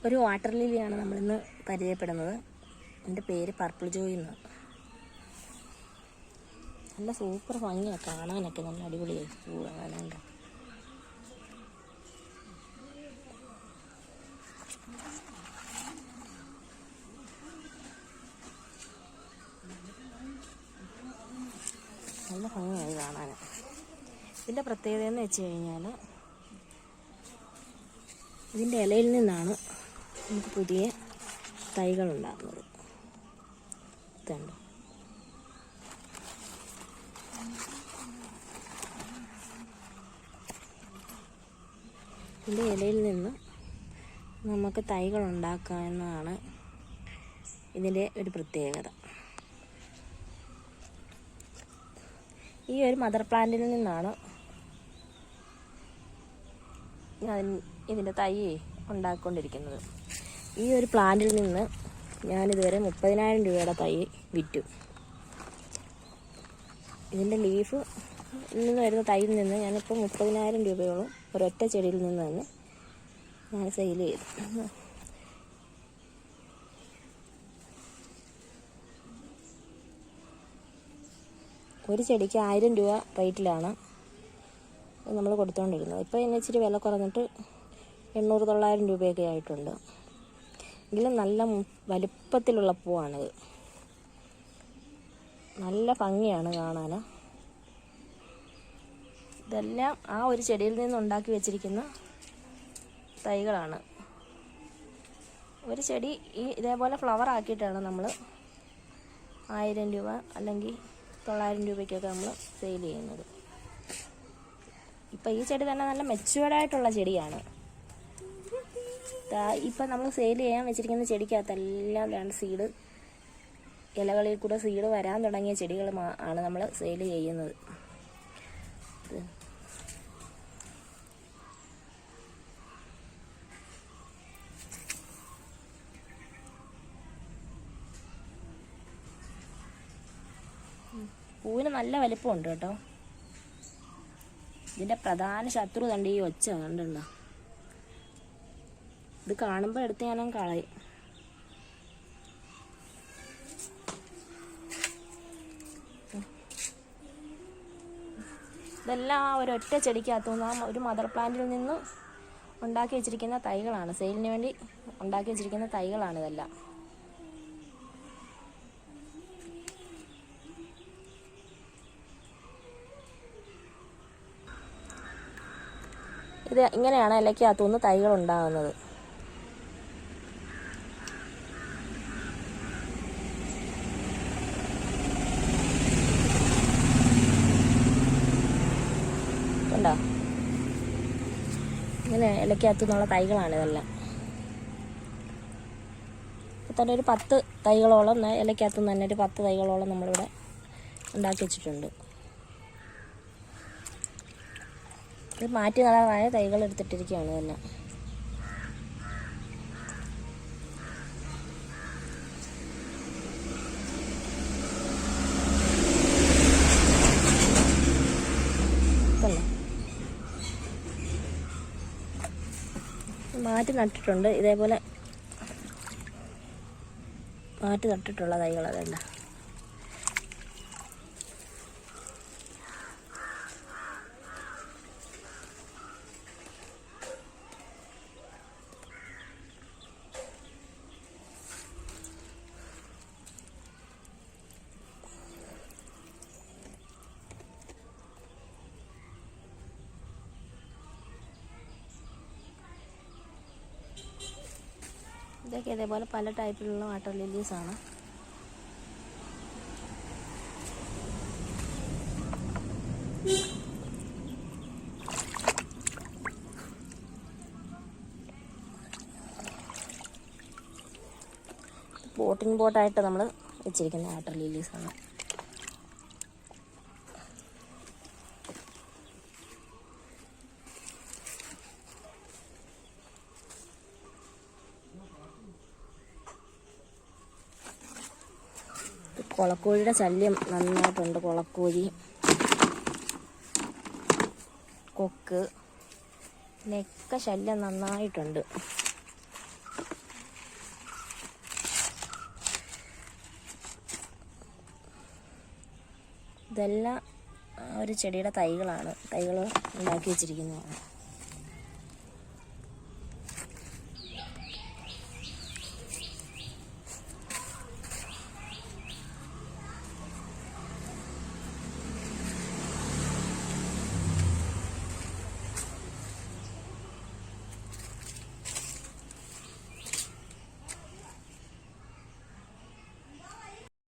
ഒരു വാട്ടർ ലില്ലിയാണ് നമ്മളിന്ന് പരിചയപ്പെടുന്നത്. എൻ്റെ പേര് പർപ്പിൾ ജോയ് എന്ന്. നല്ല സൂപ്പർ ഭംഗിയാണ് കാണാനൊക്കെ, നല്ല അടിപൊളിയായി പൂ കാണാനുണ്ട്. നല്ല ഭംഗിയായി കാണാൻ. ഇതിൻ്റെ പ്രത്യേകത എന്ന് വെച്ച് കഴിഞ്ഞാൽ ഇതിൻ്റെ ഇലയിൽ നിന്നാണ് നമുക്ക് പുതിയ തൈകൾ ഉണ്ടാകുന്നത്. ഇതുണ്ട്. ഇതിൻ്റെ ഇലയിൽ നിന്ന് നമുക്ക് തൈകൾ ഉണ്ടാക്കാവുന്നതാണ് ഇതിൻ്റെ ഒരു പ്രത്യേകത. ഈ ഒരു മദർ പ്ലാന്റിൽ നിന്നാണ് ഇതിൻ്റെ തൈ ഉണ്ടാക്കിക്കൊണ്ടിരിക്കുന്നത്. ഈ ഒരു പ്ലാന്റിൽ നിന്ന് ഞാനിതുവരെ 30,000 രൂപയുടെ തൈ വിറ്റു. ഇതിൻ്റെ ലീഫ് നിന്ന് വരുന്ന തൈയിൽ നിന്ന് ഞാനിപ്പോൾ 30,000 രൂപയോളം ഒരൊറ്റ ചെടിയിൽ നിന്ന് തന്നെ ഞാൻ സെയിൽ ചെയ്തു. ഒരു ചെടിക്ക് 1000 രൂപ റേറ്റിലാണ് നമ്മൾ കൊടുത്തുകൊണ്ടിരുന്നത്. ഇപ്പോൾ ഇതിന് ഇച്ചിരി വില കുറഞ്ഞിട്ട് 800-900 രൂപയൊക്കെ ആയിട്ടുണ്ട്. എങ്കിലും നല്ല വലിപ്പത്തിലുള്ള പൂവാണിത്. നല്ല ഭംഗിയാണ് കാണാൻ. ഇതെല്ലാം ആ ഒരു ചെടിയിൽ നിന്ന് ഉണ്ടാക്കി വെച്ചിരിക്കുന്ന തൈകളാണ്. ഒരു ചെടി ഇതേപോലെ ഫ്ലവർ ആക്കിയിട്ടാണ് നമ്മൾ 1000 രൂപ അല്ലെങ്കിൽ 900 രൂപയ്ക്കൊക്കെ നമ്മൾ സെയിൽ ചെയ്യുന്നത്. ഇപ്പം ഈ ചെടി തന്നെ നല്ല മെച്യൂർഡായിട്ടുള്ള ചെടിയാണ്. ഇപ്പം നമ്മൾ സെയിൽ ചെയ്യാൻ വെച്ചിരിക്കുന്ന ചെടിക്കകത്തെല്ലാം രണ്ട് സീഡ്, ഇലകളിൽ കൂടെ സീഡ് വരാൻ തുടങ്ങിയ ചെടികൾ ആണ് നമ്മൾ സെയിൽ ചെയ്യുന്നത്. പൂവിന് നല്ല വലിപ്പമുണ്ട് കേട്ടോ. ഇതിൻ്റെ പ്രധാന ശത്രു കണ്ട് ഈ ഒച്ച കണ്ടുണ്ടോ? ഇത് കാണുമ്പോൾ എടുത്ത് ഞാനും കളയും. ഇതെല്ലാം ആ ഒരൊറ്റ ചെടിക്കകത്തുനിന്ന് ആ ഒരു മദർ പ്ലാന്റിൽ നിന്ന് ഉണ്ടാക്കി വെച്ചിരിക്കുന്ന തൈകളാണ്. സെയിലിന് വേണ്ടി ഉണ്ടാക്കി വെച്ചിരിക്കുന്ന തൈകളാണ് ഇതെല്ലാം. ഇത് ഇങ്ങനെയാണ് ഇലയ്ക്കകത്തുനിന്ന് തൈകൾ ഉണ്ടാകുന്നത്. കണ്ടോ? ഇങ്ങനെ ഇലയ്ക്കകത്തുനിന്നുള്ള തൈകളാണ് ഇതെല്ലാം. ഇപ്പം തന്നെ ഒരു 10 തൈകളോളം ഇലയ്ക്കകത്തുനിന്ന് തന്നെ ഒരു 10 തൈകളോളം നമ്മളിവിടെ ഉണ്ടാക്കി വെച്ചിട്ടുണ്ട്. ഇത് മാറ്റി നടാനായ തൈകൾ എടുത്തിട്ടിരിക്കുകയാണ് ഇതെല്ലാം. മാറ്റി നട്ടിട്ടുണ്ട്. ഇതേപോലെ മാറ്റി നട്ടിട്ടുള്ള തൈകൾ അതല്ല. ഇതൊക്കെ ഇതേപോലെ പല ടൈപ്പിലുള്ള വാട്ടർ ലില്ലീസാണ്. പോട്ടിങ് പോട്ടായിട്ട് നമ്മൾ വെച്ചിരിക്കുന്ന വാട്ടർ ലില്ലീസാണ്. കൊളക്കോഴിയുടെ ശല്യം നന്നായിട്ടുണ്ട്. കൊളക്കോഴി, കൊക്ക്, ഇതിനൊക്കെ ശല്യം നന്നായിട്ടുണ്ട്. ഇതെല്ലാം ആ ഒരു ചെടിയുടെ തൈകൾ ഉണ്ടാക്കി വെച്ചിരിക്കുന്നതാണ്.